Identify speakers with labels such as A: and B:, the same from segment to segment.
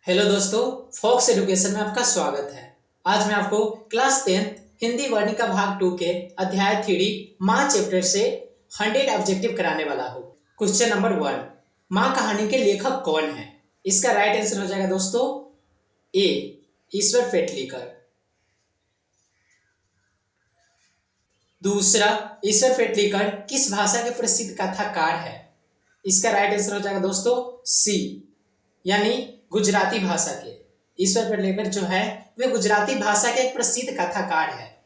A: Hello दोस्तों, fox education में आपका स्वागत है। आज मैं आपको क्लास 10 हिंदी वर्णिका भाग 2 के अध्याय 3 माँ चैप्टर से 100 ऑब्जेक्टिव कराने वाला हूँ। क्वेश्चन नंबर 1, माँ कहानी के लेखक कौन है? इसका राइट आंसर हो जाएगा दोस्तों ए, ईश्वर पेटलीकर। दूसरा, ईश्वर पेटलीकर किस भाषा के प्रसिद्ध कथाकार है? इसका राइट आंसर हो जाएगा दोस्तों सी, यानी गुजराती भाषा के। ईश्वर पेटलीकर जो है वे गुजराती भाषा के एक प्रसिद्ध कथाकार है।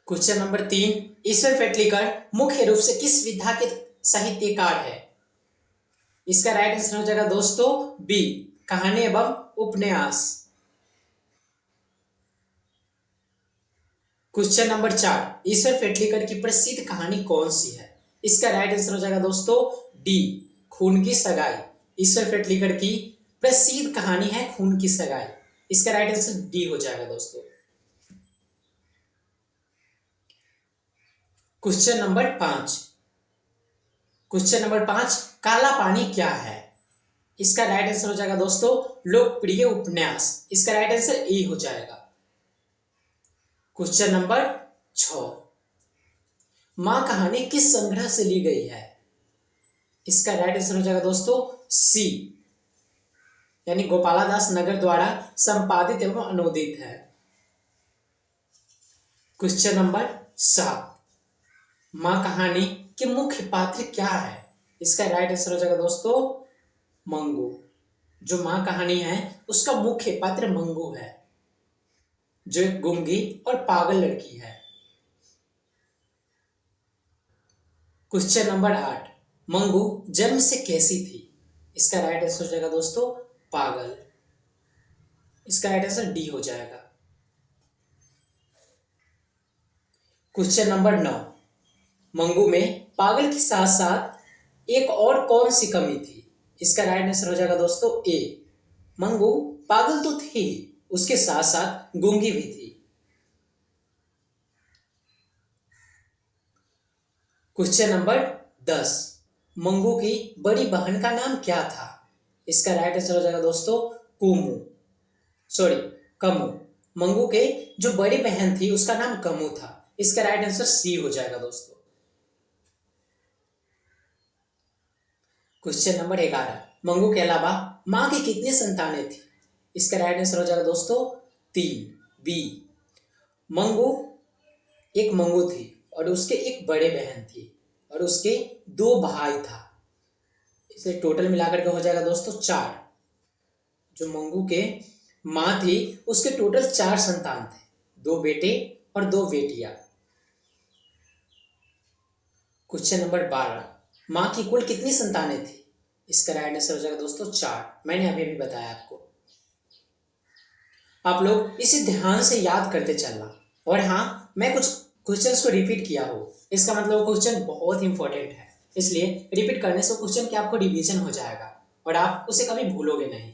A: क्वेश्चन नंबर 3, ईश्वर पेटलीकर मुख्य रूप से किस विधा के साहित्यकार है? इसका राइट आंसर हो जाएगा दोस्तों बी, कहानी एवं उपन्यास। क्वेश्चन नंबर 4, ईश्वर पेटलीकर की प्रसिद्ध कहानी कौन सी है? इसका राइट आंसर हो जाएगा दोस्तों डी, खून की सगाई। ईश्वर पेटलीकर की प्रसिद्ध कहानी है खून की सगाई। इसका राइट आंसर डी हो जाएगा दोस्तों। क्वेश्चन नंबर 5, काला पानी क्या है? इसका राइट आंसर हो जाएगा दोस्तों लोकप्रिय उपन्यास। इसका राइट आंसर ए हो जाएगा। क्वेश्चन नंबर 6, मां कहानी किस संग्रह से ली गई है? इसका राइट आंसर हो जाएगा दोस्तों सी, यानी गोपालदास नगर द्वारा संपादित एवं अनुदित है। क्वेश्चन नंबर 7, मां कहानी के मुख्य पात्र क्या है? इसका राइट आंसर हो जाएगा दोस्तों मंगू। जो मां कहानी है उसका मुख्य पात्र मंगू है, जो एक गूंगी और पागल लड़की है। क्वेश्चन नंबर 8, मंगू जन्म से कैसी थी? इसका राइट आंसर हो जाएगा दोस्तों पागल। इसका राइट आंसर डी हो जाएगा। क्वेश्चन नंबर 9, मंगू में पागल के साथ साथ एक और कौन सी कमी थी? इसका राइट आंसर हो जाएगा दोस्तों ए, मंगू पागल तो थी, उसके साथ साथ गूंगी भी थी। क्वेश्चन नंबर 10, मंगू की बड़ी बहन का नाम क्या था? इसका राइट आंसर हो जाएगा दोस्तों कमू। मंगू के जो बड़ी बहन थी उसका नाम कमू था। इसका राइट आंसर सी हो जाएगा दोस्तों। क्वेश्चन नंबर 11, मंगू के अलावा मां की कितनी संतानें थी? इसका राइट आंसर हो जाएगा दोस्तों 3, बी। एक मंगू थी और उसके एक बड़े बहन थी और उसके 2 भाई था। इसे टोटल मिलाकर के हो जाएगा दोस्तों 4। जो मंगू के मां थी उसके टोटल 4 संतान थे, 2 बेटे और 2 बेटियां। क्वेश्चन नंबर 12, मां की कुल कितनी संतानें थी? इसका राइट आंसर हो जाएगा दोस्तों 4। मैंने अभी भी बताया आपको। आप लोग इसे ध्यान से याद करते चलना। और हाँ, मैं कुछ क्वेश्चंस को रिपीट किया हो, इसका मतलब क्वेश्चन बहुत इंपॉर्टेंट है, इसलिए रिपीट करने से क्वेश्चन की आपको रिवीजन हो जाएगा और आप उसे कभी भूलोगे नहीं।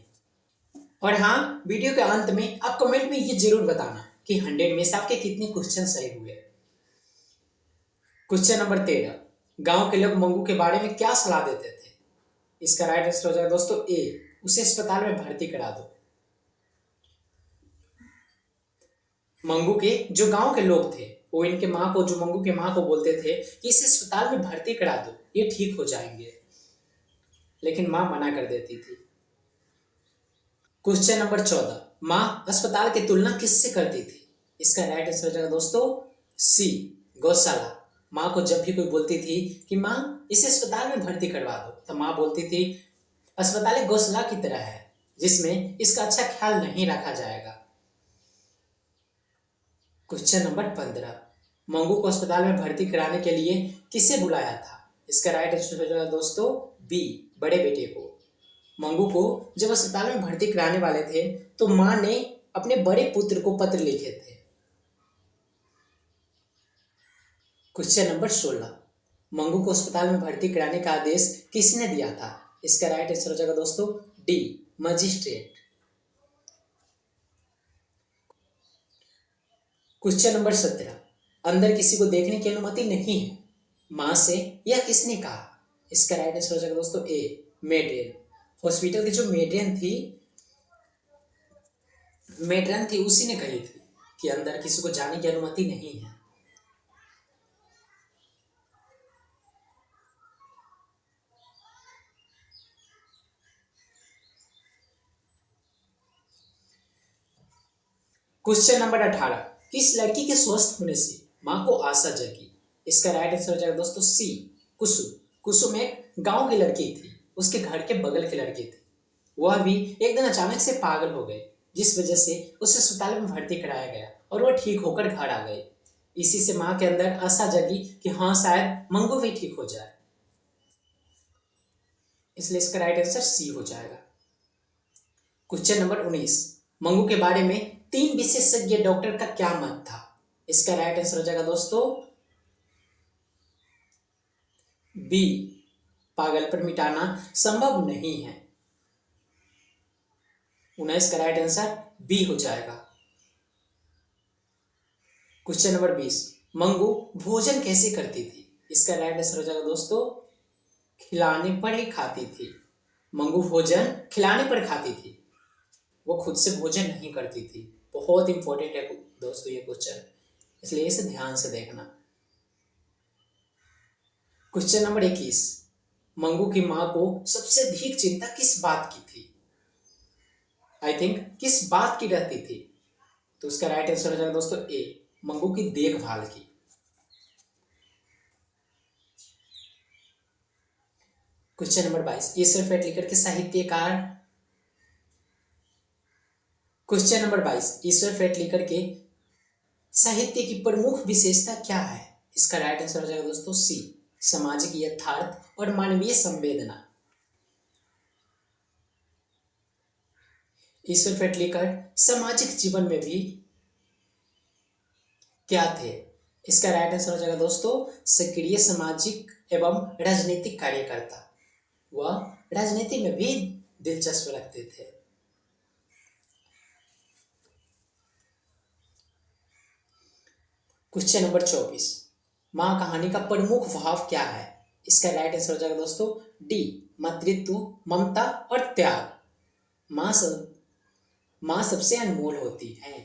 A: और हाँ, वीडियो के अंत में आप कमेंट में ये जरूर बताना कि 100 में से आपके कितने क्वेश्चन सही हुए। क्वेश्चन नंबर 13, गांव के लोग मंगू के बारे में क्या सलाह देते थे? इसका राइट आंसर हो जाएगा दोस्तों ए, उसे अस्पताल में भर्ती करा दो। मंगू के जो गांव के लोग थे वो इनके माँ को, जो मंगू के माँ को बोलते थे कि इसे अस्पताल में भर्ती करा दो, ये ठीक हो जाएंगे, लेकिन माँ मना कर देती थी। क्वेश्चन नंबर 14, माँ अस्पताल की तुलना किससे करती थी? इसका राइट आंसर हो जाएगा दोस्तों सी, गौशाला। माँ को जब भी कोई बोलती थी कि माँ इसे अस्पताल में भर्ती करवा दो, तो माँ बोलती थी अस्पताल एक गौशाला की तरह है जिसमें इसका अच्छा ख्याल नहीं रखा जाएगा। क्वेश्चन नंबर 15, मंगू को अस्पताल में भर्ती कराने के लिए किसे बुलाया था? इसका राइट आंसर हो जाएगा दोस्तों बी, बड़े बेटे को। मंगू को जब अस्पताल में भर्ती कराने वाले थे तो मां ने अपने बड़े पुत्र को पत्र लिखे थे। क्वेश्चन नंबर 16, मंगू को अस्पताल में भर्ती कराने का आदेश किसने दिया था? इसका राइट आंसर हो जाएगा दोस्तों डी, मजिस्ट्रेट। क्वेश्चन नंबर 17, अंदर किसी को देखने की अनुमति नहीं है, माँ से यह किसने कहा? इसका राइट आंसर हो जाएगा दोस्तों ए, मेट्रेन। हॉस्पिटल की जो मेट्रन थी उसी ने कही थी कि अंदर किसी को जाने की अनुमति नहीं है। क्वेश्चन नंबर 18, किस लड़की के स्वस्थ होने से माँ को आशा जगी? इसका राइट आंसर हो जाएगा दोस्तों सी, कुसुम। कुसुम एक गांव की लड़की थी, उसके घर के बगल की लड़की थी। वह भी एक दिन अचानक से पागल हो गई, जिस वजह से उसे अस्पताल में भर्ती कराया गया और वह ठीक होकर घर आ गई। इसी से माँ के अंदर आशा जगी कि हाँ शायद मंगू भी ठीक हो जाए, इसलिए इसका राइट आंसर सी हो जाएगा। क्वेश्चन नंबर 19, मंगू के बारे में 3 विशेषज्ञ डॉक्टर का क्या मत था? इसका राइट आंसर हो जाएगा दोस्तों बी, पागलपन मिटाना संभव नहीं है। 19 का राइट आंसर बी हो जाएगा। क्वेश्चन नंबर 20, मंगू भोजन कैसे करती थी? इसका राइट आंसर हो जाएगा दोस्तों खिलाने पर ही खाती थी। मंगू भोजन खिलाने पर खाती थी, वो खुद से भोजन नहीं करती थी। बहुत इंपॉर्टेंट है दोस्तों ये क्वेश्चन, इसलिए इसे ध्यान से देखना। क्वेश्चन नंबर 21, मंगू की माँ को सबसे अधिक चिंता किस बात की थी? आई थिंक किस बात की रहती थी? तो उसका राइट आंसर हो जाएगा दोस्तों ए, मंगू की देखभाल की। क्वेश्चन नंबर 22, ईश्वर फेटलिकर के साहित्यकार। क्वेश्चन नंबर 22, ईश्वर फेटलिकर के साहित्य की प्रमुख विशेषता क्या है? इसका राइट आंसर हो जाएगा दोस्तों सी, सामाजिक यथार्थ और मानवीय संवेदना। ईश्वर फेटलिकर सामाजिक जीवन में भी क्या थे? इसका राइट आंसर हो जाएगा दोस्तों सक्रिय सामाजिक एवं राजनीतिक कार्यकर्ता। वह राजनीति में भी दिलचस्प रखते थे। क्वेश्चन नंबर 24, माँ कहानी का प्रमुख भाव क्या है? इसका राइट आंसर हो जाएगा दोस्तों डी, मातृत्व, ममता और त्याग। माँ सबसे अनमोल होती है।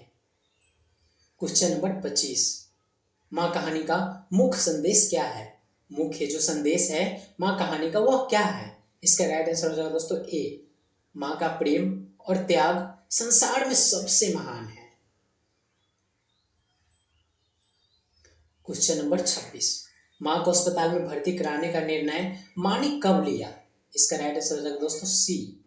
A: क्वेश्चन नंबर 25, माँ कहानी का मुख्य संदेश क्या है? मुख्य जो संदेश है माँ कहानी का वह क्या है? इसका राइट आंसर हो जाएगा दोस्तों ए, माँ का प्रेम और त्याग संसार में सबसे महान है। क्वेश्चन नंबर 26, माँ को अस्पताल में भर्ती कराने का निर्णय माँ ने कब लिया? इसका राइट आंसर हो जाएगा दोस्तों सी,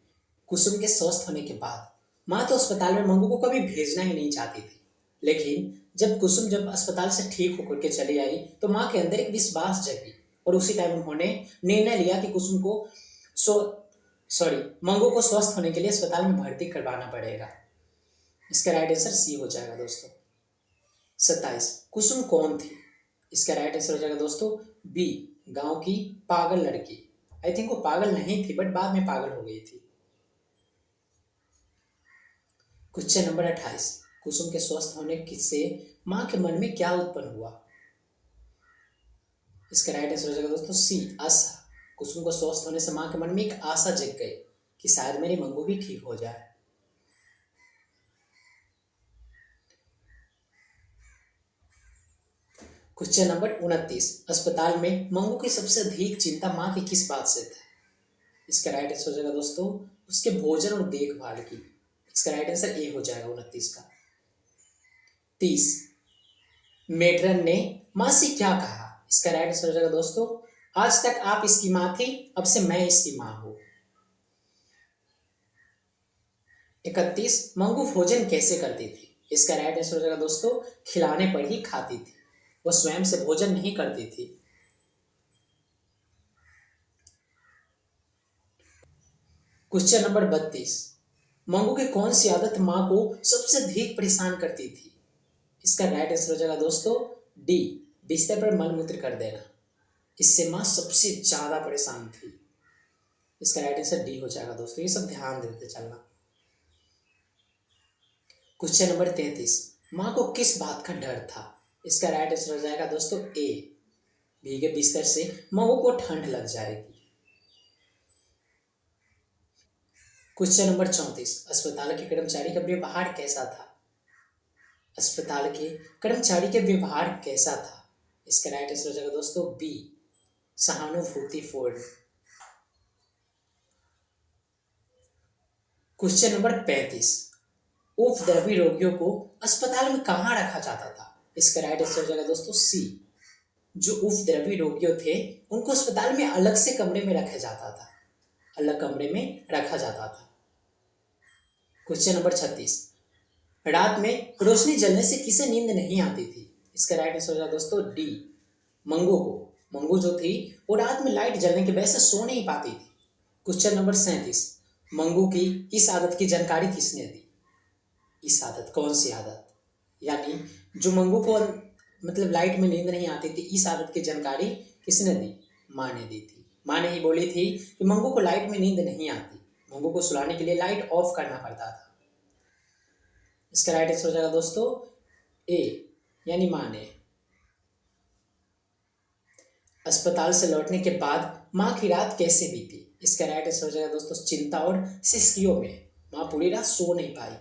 A: कुसुम के स्वस्थ होने के बाद। माँ तो अस्पताल में मंगू को कभी भेजना ही नहीं चाहती थी, लेकिन जब अस्पताल से ठीक होकर के चली आई तो माँ के अंदर एक विश्वास जगी और उसी टाइम उन्होंने निर्णय लिया कि कुसुम को मंगू को स्वस्थ होने के लिए अस्पताल में भर्ती करवाना पड़ेगा। इसका राइट आंसर सी हो जाएगा दोस्तों। 27, कुसुम कौन थी? इसका राइट आंसर हो जाएगा दोस्तों बी, गांव की पागल लड़की। आई थिंक वो पागल नहीं थी बट बाद में पागल हो गई थी। क्वेश्चन नंबर 28, कुसुम के स्वस्थ होने से माँ के मन में क्या उत्पन्न हुआ? इसका राइट आंसर हो जाएगा दोस्तों सी, आशा। कुसुम को स्वस्थ होने से माँ के मन में एक आशा जग गई कि शायद मेरी मंगू भी ठीक हो जाए। क्वेश्चन नंबर 29, अस्पताल में मंगू की सबसे अधिक चिंता माँ की किस बात से थी? इसका राइट आंसर हो जाएगा दोस्तों उसके भोजन और देखभाल की। इसका राइट आंसर ए हो जाएगा 29 का। 30, मेट्रन ने माँ से क्या कहा? इसका राइट आंसर हो जाएगा दोस्तों आज तक आप इसकी माँ थी, अब से मैं इसकी माँ हूं। 31, मंगू भोजन कैसे करती थी? इसका राइट आंसर हो जाएगा दोस्तों खिलाने पर ही खाती थी, वो स्वयं से भोजन नहीं करती थी। क्वेश्चन नंबर 32, मंगू की कौन सी आदत माँ को सबसे अधिक परेशान करती थी? इसका राइट आंसर हो जाएगा दोस्तों डी, बिस्तर पर मलमूत्र कर देना। इससे माँ सबसे ज्यादा परेशान थी। इसका राइट आंसर डी हो जाएगा दोस्तों, ये सब ध्यान देते चलना। क्वेश्चन नंबर 33, माँ को किस बात का डर था? इसका राइट आंसर हो जाएगा दोस्तों ए, भीगे बिस्तर से मंगू को ठंड लग जाएगी। क्वेश्चन नंबर 34, अस्पताल के कर्मचारी का व्यवहार कैसा था? अस्पताल के कर्मचारी के व्यवहार कैसा था? इसका राइट आंसर हो जाएगा दोस्तों बी, सहानुभूतिपूर्ण। क्वेश्चन नंबर 35, उपद्रवी रोगियों को अस्पताल में कहाँ रखा जाता था? इसका राइट आंसर हो जाएगा दोस्तों सी, जो उपद्रवी रोगियों थे उनको अस्पताल में अलग से कमरे में रखा जाता था, अलग कमरे में रखा जाता था। क्वेश्चन नंबर 36, रात में रोशनी जलने से किसे नींद नहीं आती थी? इसका राइट आंसर हो जाएगा दोस्तों डी, मंगू को। मंगू जो थी वो रात में लाइट जलने की वजह से सो नहीं पाती थी। क्वेश्चन नंबर 37, मंगू की इस आदत की जानकारी किसने दी? इस आदत, कौन सी आदत? यानी जो मंगू को मतलब लाइट में नींद नहीं आती थी, इस आदत की जानकारी किसने दी? माँ ने दी थी। माँ ने ही बोली थी कि मंगू को लाइट में नींद नहीं आती, मंगू को सुलाने के लिए लाइट ऑफ करना पड़ता था। इसका राइट आंसर हो जाएगा दोस्तों ए, यानी माँ ने। अस्पताल से लौटने के बाद माँ की रात कैसे बीती? इसका राइट आंसर हो जाएगा दोस्तों चिंता और सिसकियों में। माँ पूरी रात सो नहीं पाई।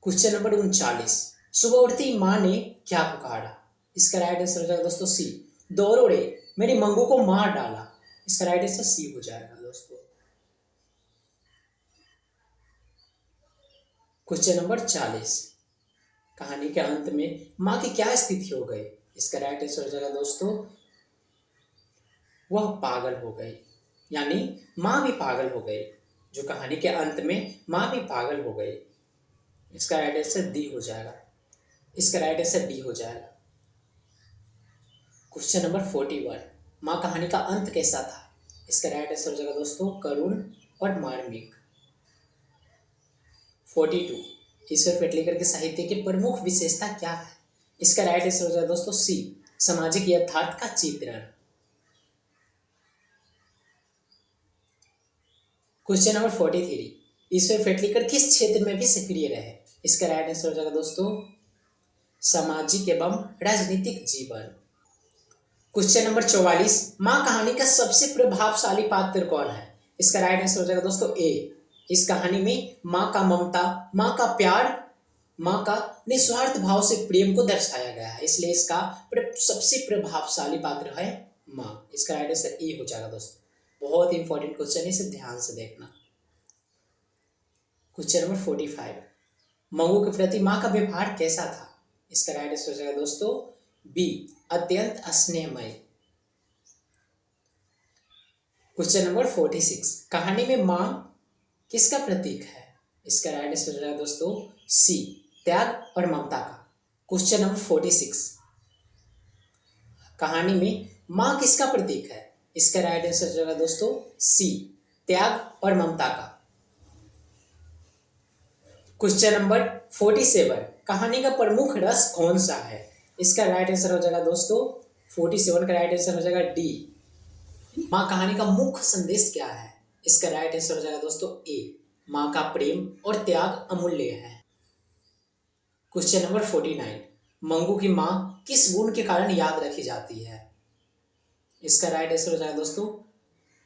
A: क्वेश्चन नंबर 39, सुबह उठती माँ ने क्या पुकारा? इसका राइट आंसर हो जाएगा दोस्तों सी, दौड़ो रे मेरी मंगू को मार डाला। इसका राइट आंसर सी हो जाएगा दोस्तों। क्वेश्चन नंबर 40, कहानी के अंत में माँ की क्या स्थिति हो गई? इसका राइट आंसर हो जाएगा दोस्तों वह पागल हो गई, यानी माँ भी पागल हो गई। जो कहानी के अंत में माँ भी पागल हो गई। इसका राइट आंसर डी हो जाएगा। इसका राइट आंसर डी हो जाएगा। क्वेश्चन नंबर 41, माँ कहानी का अंत कैसा था? इसका राइट आंसर हो जाएगा दोस्तों करुण और मार्मिक। 42, ईश्वर पेटलेकर के साहित्य की प्रमुख विशेषता क्या है? इसका राइट आंसर हो जाएगा दोस्तों सी, सामाजिक यथार्थ का चित्रण। क्वेश्चन नंबर 43, ईश्वर पेटलेकर किस क्षेत्र में भी सक्रिय रहे? इसका राइट आंसर हो जाएगा दोस्तों सामाजिक एवं राजनीतिक जीवन। क्वेश्चन नंबर 44, माँ कहानी का सबसे प्रभावशाली पात्र कौन है? इसका राइट आंसर हो जाएगा दोस्तों ए, इस कहानी में माँ का ममता, माँ का प्यार, माँ का निस्वार्थ भाव से प्रेम को दर्शाया गया है, इसलिए इसका सबसे प्रभावशाली पात्र है माँ। इसका राइट आंसर ए हो जाएगा दोस्तों। बहुत इंपॉर्टेंट क्वेश्चन है, इसे ध्यान से देखना। क्वेश्चन नंबर 45, मंगू के प्रति माँ का व्यवहार कैसा था? इसका राइट आंसर हो जाएगा दोस्तों बी, अत्यंत स्नेहमय। क्वेश्चन नंबर 46, कहानी में माँ किसका प्रतीक है? इसका राइट आंसर हो जाएगा दोस्तों सी, त्याग और ममता का। क्वेश्चन नंबर 46, कहानी में माँ किसका प्रतीक है? इसका राइट आंसर हो जाएगा दोस्तों सी, त्याग और ममता का। क्वेश्चन नंबर 47, कहानी का प्रमुख रस कौन सा है? इसका राइट आंसर हो जाएगा दोस्तों 47 का राइट आंसर हो जाएगा डी, माँ कहानी का मुख्य संदेश क्या है? इसका राइट आंसर हो जाएगा दोस्तों ए, माँ का प्रेम और त्याग अमूल्य है। क्वेश्चन नंबर 49, मंगू की माँ किस गुण के कारण याद रखी जाती है? इसका राइट आंसर हो जाएगा दोस्तों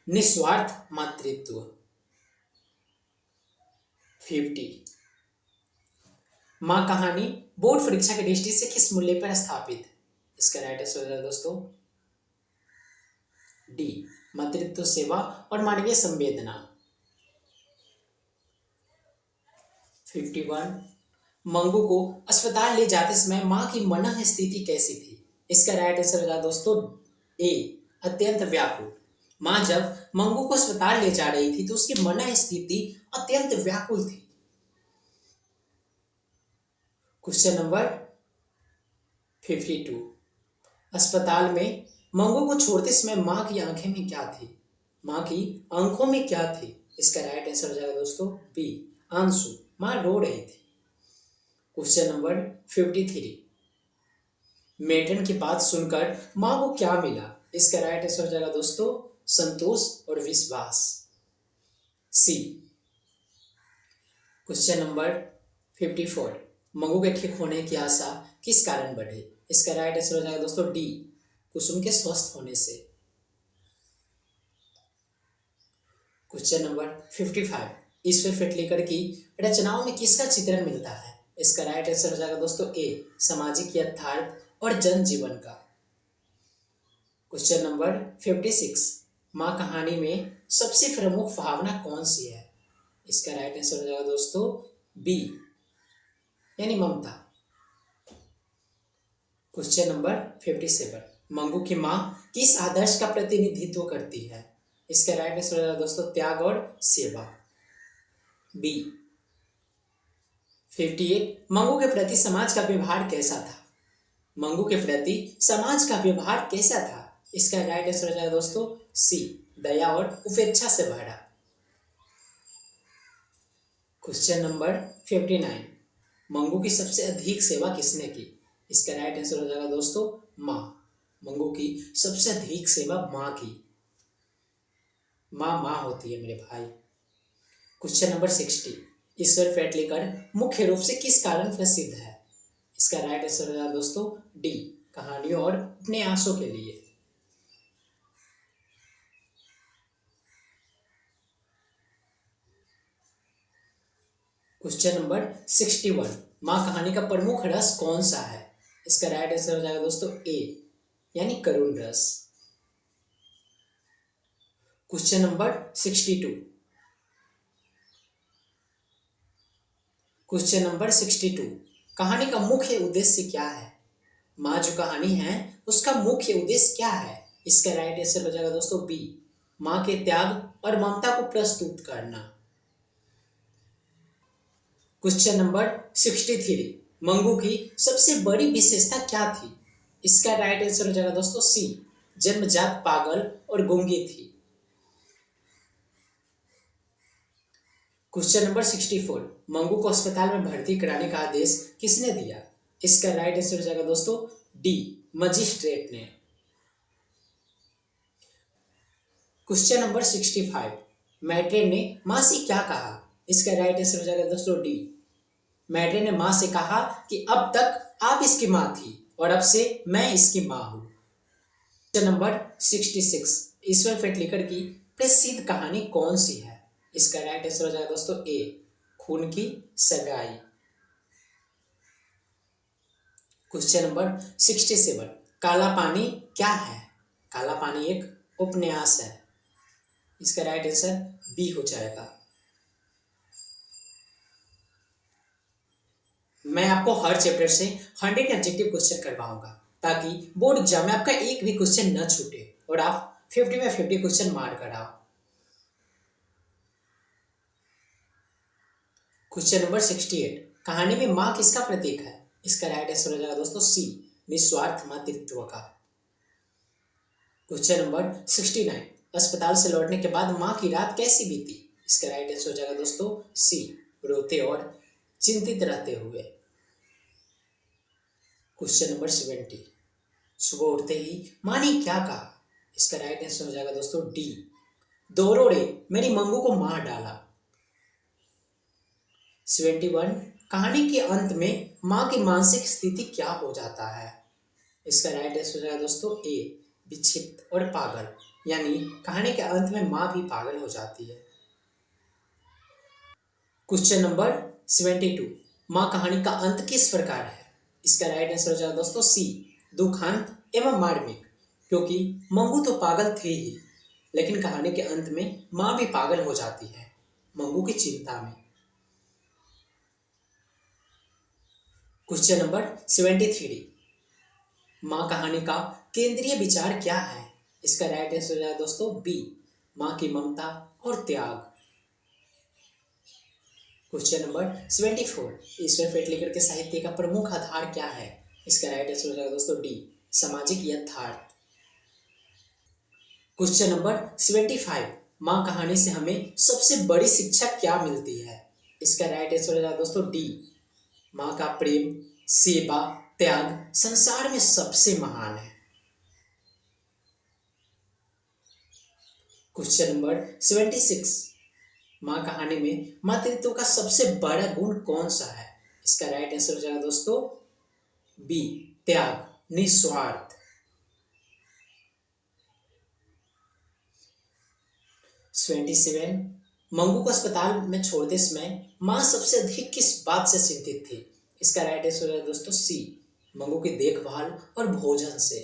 A: निस्वार्थ मातृत्व। 50, माँ कहानी बोर्ड परीक्षा की दृष्टि से किस मूल्य पर स्थापित है? इसका राइट आंसर हो जाएगा दोस्तों डी, मातृत्व सेवा और मानवीय संवेदना। 51, मंगू को अस्पताल ले जाते समय माँ की मन स्थिति कैसी थी? इसका राइट आंसर हो जाएगा दोस्तों ए, अत्यंत व्याकुल। माँ जब मंगू को अस्पताल ले जा रही थी तो उसकी मन स्थिति अत्यंत व्याकुल थी। क्वेश्चन नंबर 52, अस्पताल में मंगू को छोड़ते समय माँ की आंखें में क्या थी? माँ की आंखों में क्या थी? इसका राइट आंसर हो जाएगा दोस्तों बी, आंसू। माँ रो रही थी। क्वेश्चन नंबर 53, मेटन की बात सुनकर माँ को क्या मिला? इसका राइट आंसर हो जाएगा दोस्तों संतोष और विश्वास, सी। क्वेश्चन नंबर 54, मंगू के ठीक होने की आशा किस कारण बढ़ी? इसका राइट आंसर हो जाएगा दोस्तों डी, कुसुम के स्वस्थ होने से। क्वेश्चन नंबर 55, ईश्वर फेटलेकर की रचनाओं में किसका चित्रण मिलता है? इसका राइट आंसर हो जाएगा दोस्तों ए, सामाजिक यथार्थ और जन जीवन का। क्वेश्चन नंबर 56, माँ कहानी में सबसे प्रमुख भावना कौन सी है? इसका राइट आंसर हो जाएगा दोस्तों बी, यानी ममता। क्वेश्चन नंबर 57, मंगू की माँ किस आदर्श का प्रतिनिधित्व करती है? इसका राइट आंसर हो जाएगा दोस्तों त्याग और सेवा, बी। 58, मंगू के प्रति समाज का व्यवहार कैसा था? मंगू के प्रति समाज का व्यवहार कैसा था? इसका राइट आंसर हो जाएगा दोस्तों सी, दया और उपेक्षा से भरा। क्वेश्चन नंबर 59, मंगू की सबसे अधिक सेवा किसने की? इसका राइट आंसर हो जाएगा दोस्तों माँ। मंगू की सबसे अधिक सेवा माँ की। माँ माँ होती है मेरे भाई। क्वेश्चन नंबर 60, ईश्वर फेटलेकर मुख्य रूप से किस कारण प्रसिद्ध है? इसका राइट आंसर हो जाएगा दोस्तों डी, कहानियों और उपन्यासों के लिए। क्वेश्चन नंबर 61, माँ कहानी का प्रमुख रस कौन सा है? इसका राइट आंसर हो जाएगा दोस्तों ए, यानी करुण रस। क्वेश्चन नंबर 62, क्वेश्चन नंबर 62, कहानी का मुख्य उद्देश्य क्या है? माँ जो कहानी है उसका मुख्य उद्देश्य क्या है? इसका राइट आंसर हो जाएगा दोस्तों बी, माँ के त्याग और ममता को प्रस्तुत करना। क्वेश्चन नंबर 63, मंगू की सबसे बड़ी विशेषता क्या थी? इसका राइट आंसर हो जाएगा दोस्तों सी, जन्मजात पागल और गूंगी थी। क्वेश्चन नंबर 64, मंगू को अस्पताल में भर्ती कराने का आदेश किसने दिया? इसका राइट आंसर हो जाएगा दोस्तों डी, मजिस्ट्रेट ने। क्वेश्चन नंबर 65, मैट्रेन ने माँ से क्या कहा? इसका राइट आंसर हो जाएगा दोस्तों डी, मैट्रेन ने माँ से कहा कि अब तक आप इसकी माँ थी और अब से मैं इसकी माँ हूँ। क्वेश्चन नंबर 66, ईश्वर फेटलेकर की प्रसिद्ध कहानी कौन सी है? इसका राइट आंसर हो जाएगा दोस्तों ए, खून की सगाई। क्वेश्चन नंबर 67, काला पानी क्या है? काला पानी एक उपन्यास है। इसका राइट आंसर बी हो जाएगा। मैं आपको हर चैप्टर से 100 ऑब्जेक्टिव क्वेश्चन करवाऊंगा ताकि बोर्ड एग्जाम में आपका एक भी क्वेश्चन न छूटे और आप 50 में 50 क्वेश्चन मार कर आओ। क्वेश्चन नंबर 68, कहानी में माँ किसका प्रतीक है? इसका राइट आंसर हो जाएगा दोस्तों सी, निस्वार्थ मातृत्व का। क्वेश्चन नंबर 69, अस्पताल से लौटने के बाद माँ की रात कैसी बीती? इसका राइट आंसर हो जाएगा दोस्तों सी, रोते और चिंतित रहते हुए। क्वेश्चन नंबर 70, सुबह उठते ही माँ ने क्या कहा? इसका राइट आंसर हो जाएगा दोस्तों डी, दौड़ो रे मेरी मंगू को मार डाला। 71, कहानी के अंत में माँ की मानसिक स्थिति क्या हो जाता है? इसका राइट आंसर हो जाएगा दोस्तों ए, विक्षिप्त और पागल, यानी कहानी के अंत में माँ भी पागल हो जाती है। क्वेश्चन नंबर 72, माँ कहानी का अंत किस प्रकार है? इसका राइट आंसर हो जाएगा दोस्तों सी, दुखांत एवं मार्मिक, क्योंकि मंगू तो पागल थे ही लेकिन कहानी के अंत में माँ भी पागल हो जाती है मंगू की चिंता में। क्वेश्चन नंबर 73, माँ कहानी का केंद्रीय विचार क्या है? इसका राइट आंसर हो जाएगा दोस्तों बी, माँ की ममता और त्याग। क्वेश्चन नंबर 74, ईश्वर फेटलेकर के साहित्य का प्रमुख आधार क्या है? इसका राइट आंसर हो जाएगा दोस्तों डी, सामाजिक यथार्थ। क्वेश्चन नंबर 75, माँ कहानी से हमें सबसे बड़ी शिक्षा क्या मिलती है? इसका राइट आंसर हो जाएगा दोस्तों डी, माँ का प्रेम, सेवा, त्याग संसार में सबसे महान है। क्वेश्चन नंबर 76, माँ कहानी में मातृत्व का सबसे बड़ा गुण कौन सा है? इसका राइट आंसर हो जाएगा दोस्तों बी, त्याग, निस्वार्थ। 27, मंगू को अस्पताल में छोड़ते समय माँ सबसे अधिक किस बात से चिंतित थी? इसका राइट आंसर है दोस्तों सी, मंगू की देखभाल और भोजन से।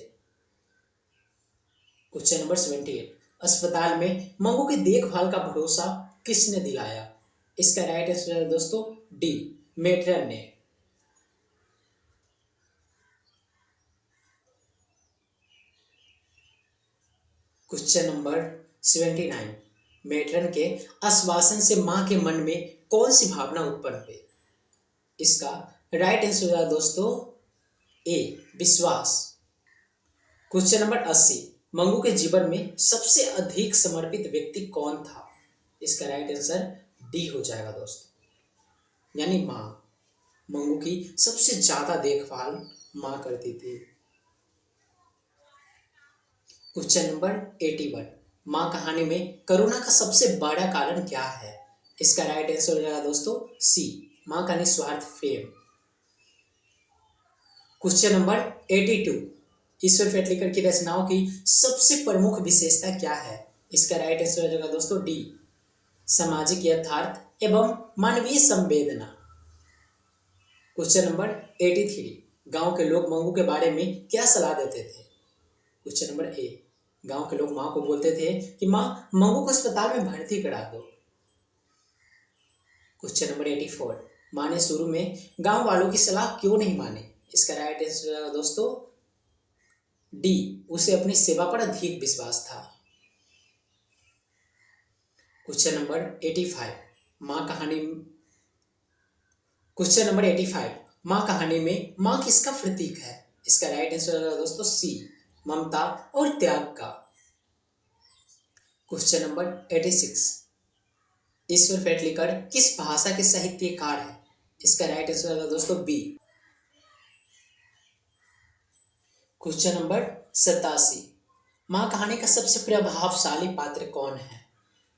A: क्वेश्चन नंबर 78, अस्पताल में मंगू की देखभाल का भरोसा किसने दिलाया? इसका राइट आंसर है दोस्तों डी, मेट्रन ने। क्वेश्चन नंबर 79, मेट्रन के आश्वासन से मां के मन में कौन सी भावना उत्पन्न हुई? इसका राइट आंसर है दोस्तों ए, विश्वास। क्वेश्चन नंबर 80, मंगू के जीवन में सबसे अधिक समर्पित व्यक्ति कौन था? इसका राइट आंसर डी हो जाएगा दोस्तों, यानी मां। मंगू की सबसे ज्यादा देखभाल मां करती थी। क्वेश्चन नंबर 81, मां कहानी में करुणा का सबसे बड़ा कारण क्या है? इसका राइट आंसर हो जाएगा दोस्तों सी, मां का निस्वार्थ प्रेम। क्वेश्चन नंबर 82, ईश्वर पेटलिकर की रचनाओं की सबसे प्रमुख विशेषता क्या है? इसका राइट आंसर हो जाएगा दोस्तों डी, सामाजिक यथार्थ एवं मानवीय संवेदना। क्वेश्चन नंबर 83, गांव के लोग मंगू के बारे में क्या सलाह देते थे? क्वेश्चन नंबर ए, गांव के लोग मां को बोलते थे कि मां मंगू को अस्पताल में भर्ती करा दो। क्वेश्चन नंबर 84, मां ने शुरू में गांव वालों की सलाह क्यों नहीं मानी? इसका राइट आंसर है दोस्तों डी, उसे अपनी सेवा पर अधिक विश्वास था। क्वेश्चन नंबर 85, मां कहानी क्वेश्चन नंबर 85, मां कहानी में मां किसका प्रतीक है? इसका राइट आंसर है दोस्तों सी, ममता और त्याग का। क्वेश्चन नंबर 86, ईश्वर पेटलिकर किस भाषा के साहित्यकार हैं? इसका राइट आंसर है दोस्तों बी। क्वेश्चन नंबर 87, मां कहानी का सबसे प्रभावशाली पात्र कौन है?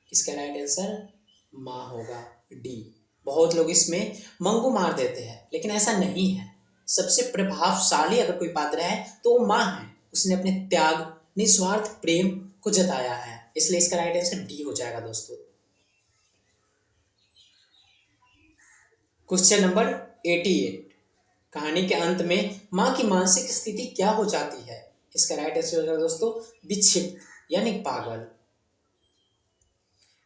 A: इसका राइट आंसर मां होगा, डी। बहुत लोग इसमें मंगू मार देते हैं, लेकिन ऐसा नहीं है। सबसे प्रभावशाली अगर कोई पात्र है तो वो मां है। उसने अपने त्याग, निस्वार्थ प्रेम को जताया है, इसलिए इसका राइट आंसर डी हो जाएगा दोस्तों। क्वेश्चन नंबर 88, कहानी के अंत में मां की मानसिक स्थिति क्या हो जाती है? इसका राइट आंसर हो जाएगा दोस्तों विक्षिप्त यानी पागल।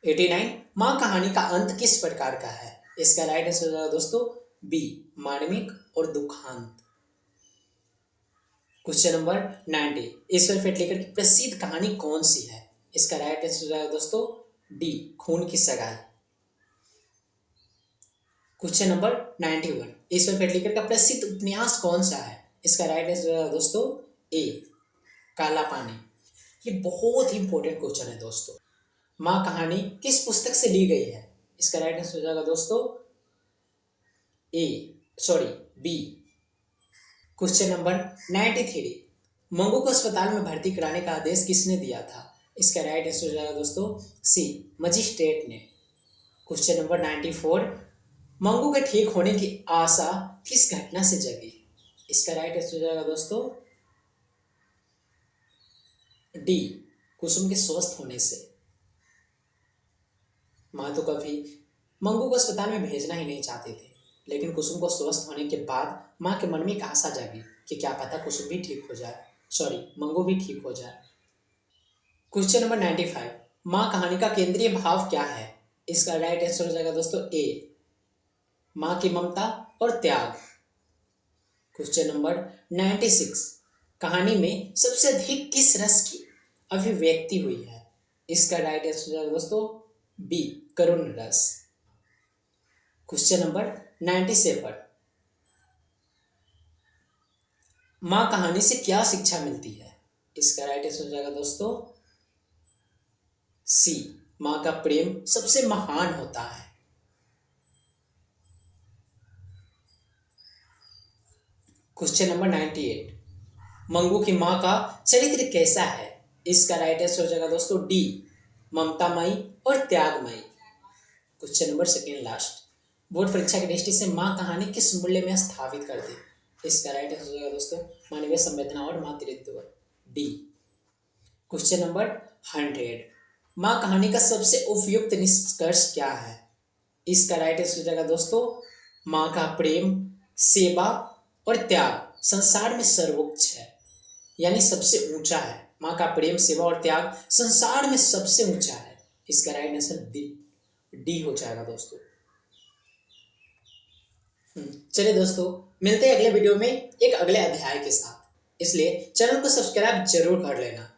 A: 89, मां कहानी का अंत किस प्रकार का है? इसका राइट आंसर हो जाएगा दोस्तों बी, मार्मिक और दुखांत। क्वेश्चन नंबर 90, ईश्वर पेटलिकर की प्रसिद्ध कहानी कौन सी है? इसका राइट आंसर हो जाएगा दोस्तों डी, खून की सगाई। क्वेश्चन नंबर 91, ईश्वर पेटलिकर का प्रसिद्ध उपन्यास कौन सा है? इसका राइट आंसर हो जाएगा दोस्तों ए, काला पानी। ये बहुत ही इंपॉर्टेंट क्वेश्चन है दोस्तों। मां कहानी किस पुस्तक से ली गई है? इसका राइट आंसर हो जाएगा दोस्तों बी। क्वेश्चन नंबर 93, मंगू को अस्पताल में भर्ती कराने का आदेश किसने दिया था? इसका राइट आंसर हो जाएगा दोस्तों सी, मजिस्ट्रेट ने। क्वेश्चन नंबर 94, मंगू के ठीक होने की आशा किस घटना से जगी? इसका राइट आंसर हो जाएगा दोस्तों डी, कुसुम के स्वस्थ होने से। मां तो कभी मंगू को अस्पताल में भेजना ही नहीं चाहते थे, लेकिन कुसुम को स्वस्थ होने के बाद मां के मन में एक आशा जागी कि क्या पता कुसुम भी ठीक हो जाए, मंगू भी ठीक हो जाए। क्वेश्चन नंबर 95, मां कहानी का केंद्रीय भाव क्या है? इसका राइट आंसर हो जाएगा दोस्तों ए, मां की ममता और त्याग। क्वेश्चन नंबर 96, कहानी में सबसे अधिक किस रस की अभिव्यक्ति हुई है? इसका राइट आंसर हो जाएगा दोस्तों बी, करुण रस। क्वेश्चन नंबर 97, मां कहानी से क्या शिक्षा मिलती है? इसका राइट आंसर हो जाएगा दोस्तों सी, मां का प्रेम सबसे महान होता है। क्वेश्चन नंबर 98, मंगू की मां का चरित्र कैसा है? इसका राइट आंसर हो जाएगा दोस्तों डी, ममतामयी और त्यागमयी। Question number second last, board परीक्षा की दृष्टि से मां कहानी किस मूल्य में स्थापित करती? इसका राइट आंसर हो जाएगा दोस्तों मानवीय संवेदना और मातृत्व, डी। क्वेश्चन नंबर 100, माँ कहानी का सबसे उपयुक्त निष्कर्ष क्या है? इसका राइट आंसर हो जाएगा दोस्तों माँ का प्रेम, सेवा और त्याग संसार में सर्वोच्च है, यानी सबसे ऊंचा है। माँ का प्रेम, सेवा और त्याग संसार में सबसे ऊंचा है। इसका राइट आंसर डी हो जाएगा दोस्तों। चलिए दोस्तों, मिलते हैं अगले वीडियो में एक अगले अध्याय के साथ, इसलिए चैनल को सब्सक्राइब जरूर कर लेना।